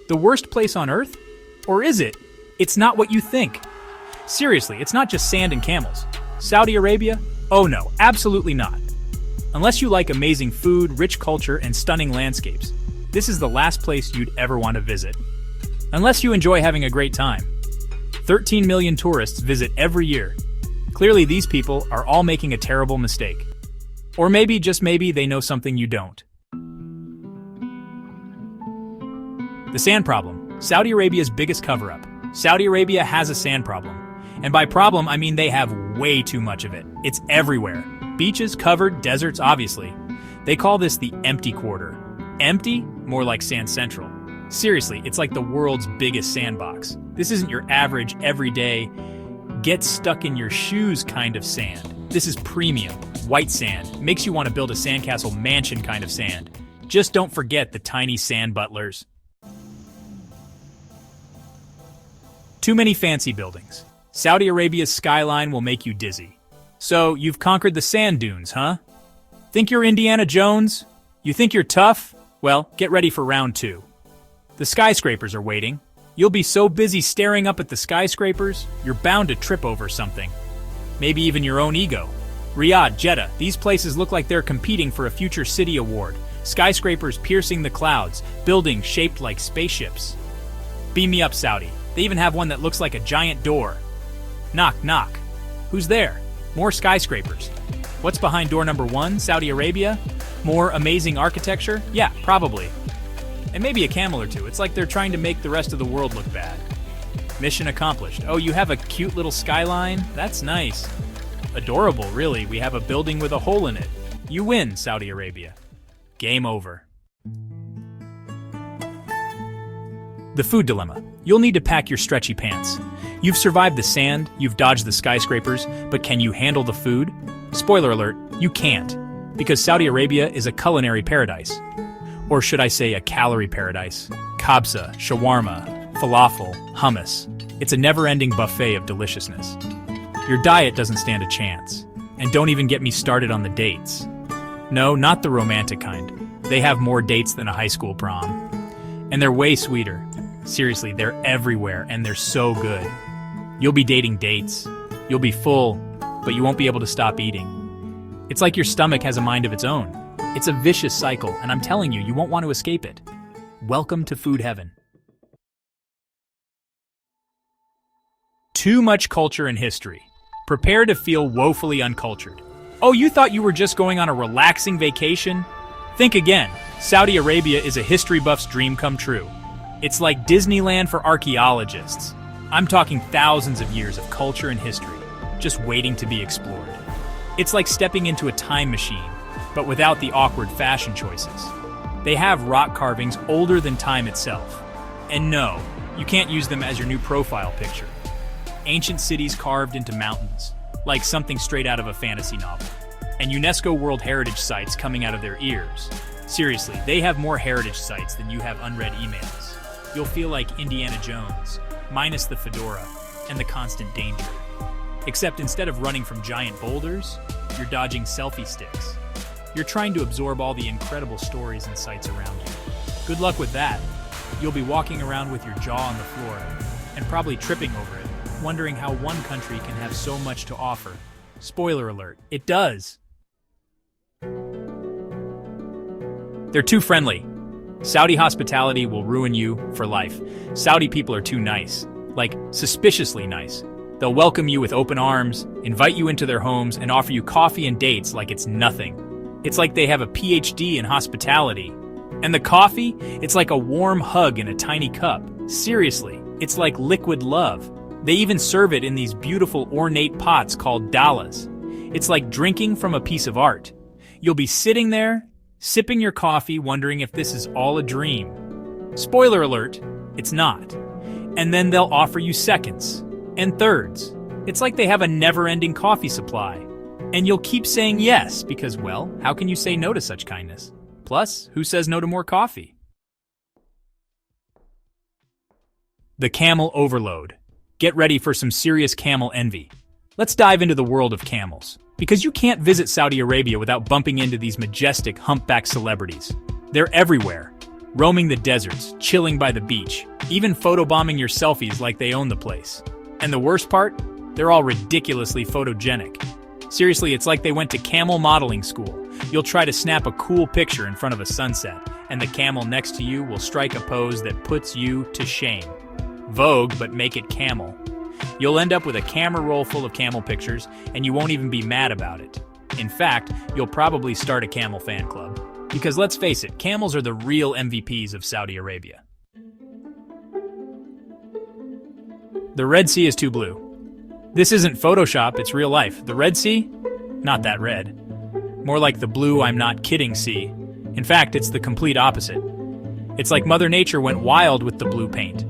The worst place on Earth? Or is it? It's not what you think. Seriously, it's not just sand and camels. Saudi Arabia? Oh no, absolutely not. Unless you like amazing food, rich culture, and stunning landscapes, this is the last place you'd ever want to visit. Unless you enjoy having a great time. 13 million tourists visit every year. Clearly, these people are all making a terrible mistake. Or maybe, just maybe, they know something you don't. The sand problem. Saudi Arabia's biggest cover-up. Saudi Arabia has a sand problem. And by problem, I mean they have way too much of it. It's everywhere. Beaches, covered, deserts, obviously. They call this the empty quarter. Empty? More like Sand Central. Seriously, it's like the world's biggest sandbox. This isn't your average, everyday, get stuck in your shoes kind of sand. This is premium, white sand. Makes you want to build a sandcastle mansion kind of sand. Just don't forget the tiny sand butlers. Too many fancy buildings. Saudi Arabia's skyline will make you dizzy. So, you've conquered the sand dunes, huh? Think you're Indiana Jones? You think you're tough? Well, get ready for round 2. The skyscrapers are waiting. You'll be so busy staring up at the skyscrapers, you're bound to trip over something. Maybe even your own ego. Riyadh, Jeddah, these places look like they're competing for a future city award. Skyscrapers piercing the clouds, buildings shaped like spaceships. Beam me up, Saudi. They even have one that looks like a giant door. Knock, knock. Who's there? More skyscrapers. What's behind door number 1, Saudi Arabia? More amazing architecture? Yeah, probably. And maybe a camel or two. It's like they're trying to make the rest of the world look bad. Mission accomplished. Oh, you have a cute little skyline? That's nice. Adorable, really. We have a building with a hole in it. You win, Saudi Arabia. Game over. The food dilemma. You'll need to pack your stretchy pants. You've survived the sand, you've dodged the skyscrapers, but can you handle the food? Spoiler alert, you can't. Because Saudi Arabia is a culinary paradise. Or should I say a calorie paradise? Kabsa, shawarma, falafel, hummus. It's a never-ending buffet of deliciousness. Your diet doesn't stand a chance. And don't even get me started on the dates. No, not the romantic kind. They have more dates than a high school prom. And they're way sweeter. Seriously, they're everywhere and they're so good. You'll be dating dates. You'll be full, but you won't be able to stop eating. It's like your stomach has a mind of its own. It's a vicious cycle, and I'm telling you, you won't want to escape it. Welcome to food heaven. Too much culture and history. Prepare to feel woefully uncultured. Oh, you thought you were just going on a relaxing vacation? Think again. Saudi Arabia is a history buff's dream come true. It's like Disneyland for archaeologists. I'm talking thousands of years of culture and history, just waiting to be explored. It's like stepping into a time machine, but without the awkward fashion choices. They have rock carvings older than time itself. And no, you can't use them as your new profile picture. Ancient cities carved into mountains, like something straight out of a fantasy novel. And UNESCO World Heritage sites coming out of their ears. Seriously, they have more heritage sites than you have unread emails. You'll feel like Indiana Jones, minus the fedora and the constant danger. Except instead of running from giant boulders, you're dodging selfie sticks. You're trying to absorb all the incredible stories and sights around you. Good luck with that. You'll be walking around with your jaw on the floor and probably tripping over it, wondering how one country can have so much to offer. Spoiler alert, it does. They're too friendly. Saudi hospitality will ruin you for life. Saudi people are too nice, like suspiciously nice. They'll welcome you with open arms, invite you into their homes, and offer you coffee and dates like it's nothing. It's like they have a PhD in hospitality. And the coffee? It's like a warm hug in a tiny cup. Seriously, it's like liquid love. They even serve it in these beautiful ornate pots called dallas. It's like drinking from a piece of art. You'll be sitting there, sipping your coffee, wondering if this is all a dream. Spoiler alert, it's not. And then they'll offer you seconds and thirds. It's like they have a never-ending coffee supply. And you'll keep saying yes because, well, how can you say no to such kindness? Plus, who says no to more coffee? The camel overload. Get ready for some serious camel envy. Let's dive into the world of camels. Because you can't visit Saudi Arabia without bumping into these majestic humpback celebrities. They're everywhere. roaming the deserts, chilling by the beach, even photobombing your selfies like they own the place. And the worst part? They're all ridiculously photogenic. Seriously, it's like they went to Camel modeling school. You'll try to snap a cool picture in front of a sunset, and the camel next to you will strike a pose that puts you to shame. Vogue, but make it camel. You'll end up with a camera roll full of camel pictures, and you won't even be mad about it. In fact, you'll probably start a camel fan club. Because let's face it, camels are the real MVPs of Saudi Arabia. The Red Sea is too blue. This isn't Photoshop, it's real life. The Red Sea? Not that red. More like the blue I'm not kidding sea. In fact, it's the complete opposite. It's like Mother Nature went wild with the blue paint.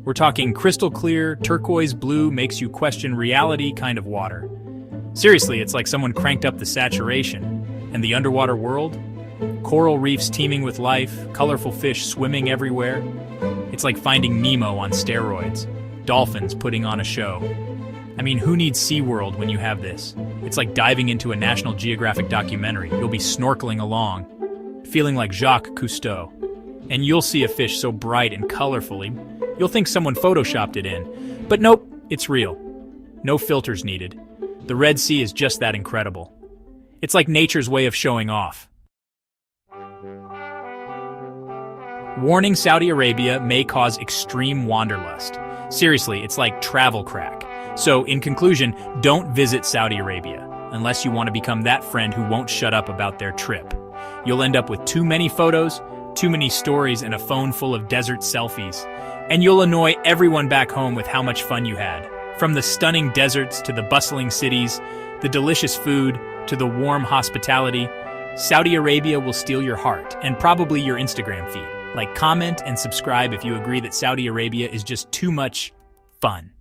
We're talking crystal clear, turquoise blue, makes you question reality kind of water. Seriously, it's like someone cranked up the saturation. And the underwater world? Coral reefs teeming with life, colorful fish swimming everywhere. It's like finding Nemo on steroids. Dolphins putting on a show. I mean, who needs SeaWorld when you have this? It's like diving into a National Geographic documentary. You'll be snorkeling along, feeling like Jacques Cousteau. And you'll see a fish so bright and colorfully, you'll think someone photoshopped it in. But nope, it's real. No filters needed. The Red Sea is just that incredible. It's like nature's way of showing off. Warning: Saudi Arabia may cause extreme wanderlust. Seriously, it's like travel crack. So, in conclusion, don't visit Saudi Arabia, unless you want to become that friend who won't shut up about their trip. You'll end up with too many photos, too many stories, and a phone full of desert selfies. And you'll annoy everyone back home with how much fun you had. From the stunning deserts to the bustling cities, the delicious food to the warm hospitality, Saudi Arabia will steal your heart and probably your Instagram feed. Like, comment and subscribe if you agree that Saudi Arabia is just too much fun.